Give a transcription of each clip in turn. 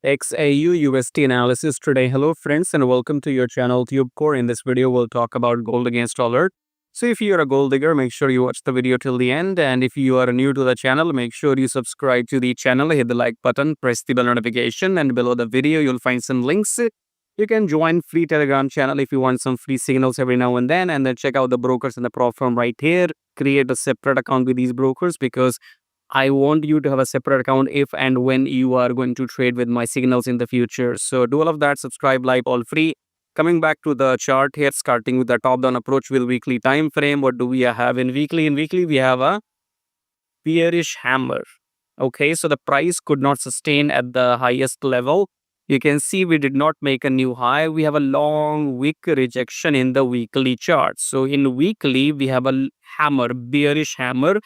XAUUSD analysis today. Hello friends and welcome to your channel TubeCore. In this video we'll talk about gold against dollar. So if you're a gold digger, make sure you watch the video till the end, and if you are new to the channel, make sure you subscribe to the channel, hit the like button, press the bell notification, and below the video you'll find some links. You can join free Telegram channel if you want some free signals every now and then check out the brokers in the prop firm right here. Create a separate account with these brokers because I want you to have a separate account if and when you are going to trade with my signals in the future. So do all of that, subscribe, like, all free. Coming back to the chart here, starting with the top-down approach with weekly time frame. What do we have in weekly? In weekly, we have a bearish hammer. Okay, so the price could not sustain at the highest level. You can see we did not make a new high. We have a long wick rejection in the weekly chart. So in weekly, we have a hammer, bearish hammer,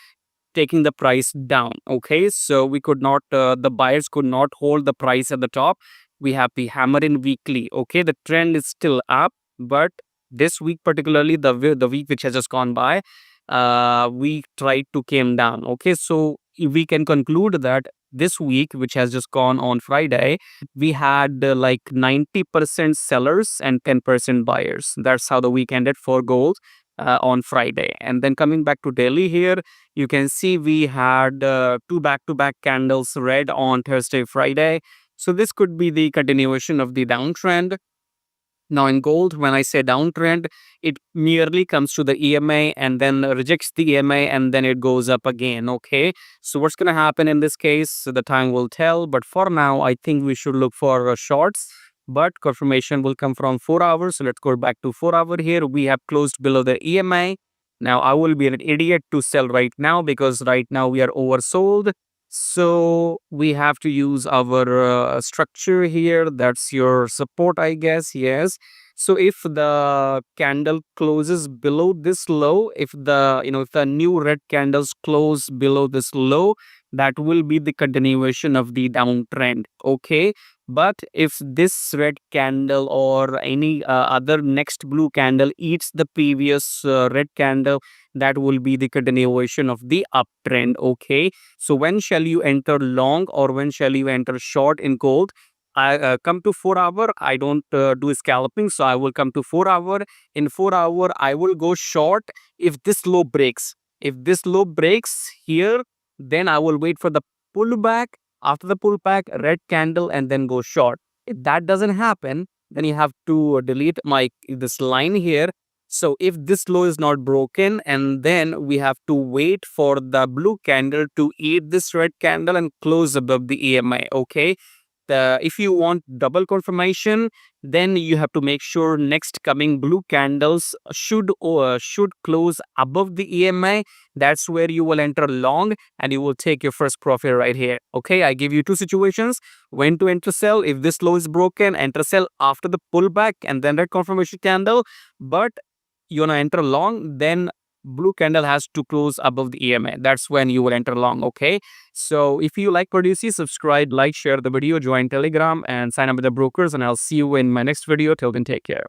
taking the price down. Okay, so we could not the buyers could not hold the price at the top. We have the hammer in weekly. Okay, the trend is still up, but this week particularly, the week which has just gone by, we tried to came down. Okay, so we can conclude that this week, which has just gone on Friday, we had like 90% sellers and 10% buyers. That's how the week ended for gold on Friday. And then coming back to daily here, you can see we had two back-to-back candles red on Thursday, Friday. So this could be the continuation of the downtrend. Now in gold, when I say downtrend, it merely comes to the EMA and then rejects the EMA and then it goes up again. Okay, so what's going to happen in this case, the time will tell. But for now, I think we should look for shorts. But confirmation will come from 4 hours. So let's go back to 4 hour here. We have closed below the EMA. Now I will be an idiot to sell right now because right now we are oversold. So we have to use our structure here. That's your support, I guess. Yes. So if the candle closes below this low, if the new red candles close below this low, that will be the continuation of the downtrend. Okay. But if this red candle or any other next blue candle eats the previous red candle, that will be the continuation of the uptrend. Okay, so when shall you enter long or when shall you enter short in gold? I come to 4 hour. I don't do scalping, so I will come to 4 hour. In 4 hour, I will go short if this low breaks. If this low breaks here, then I will wait for the pullback. After the pullback, red candle and then go short. If that doesn't happen, then you have to delete this line here. So if this low is not broken, and then we have to wait for the blue candle to eat this red candle and close above the EMA. Okay. If you want double confirmation, then you have to make sure next coming blue candles should close above the EMA. That's where you will enter long and you will take your first profit right here. Okay, I give you two situations when to enter sell. If this low is broken, enter sell after the pullback and then that confirmation candle. But you want to enter long, then blue candle has to close above the EMA. That's when you will enter long. Okay, so if you like what you see, subscribe, like, share the video, join Telegram and sign up with the brokers, and I'll see you in my next video. Till then, take care.